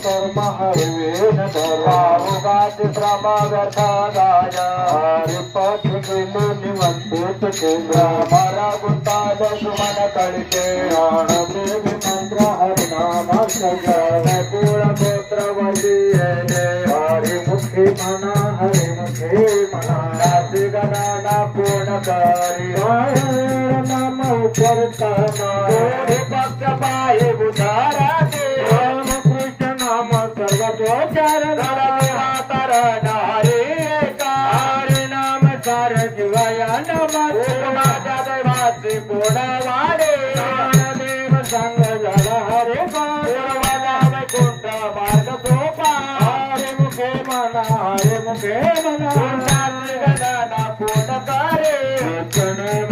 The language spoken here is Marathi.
कर्म हरिवेन धर्मावगात श्रमागतादाय हरिपथ गेलो निवंतित केंद्र हमारा गुंताल सुमन कळके आणते मंत्र हरिनाम सजन कुळ गोत्र वली हरिमुखी मना हरिमुखी मना नासी गणना पूर्ण करी नाम करता भक्त पाये बुधारा दे कृष्ण नाम सर्वोचार तर हरे हरे नाम सार शिवाय नमः दैवाचे कोणा वाडे देव संग झाला हरे वैकुंठ मार्ग सोपा हरे मुखे मना गणना पूर्ण करे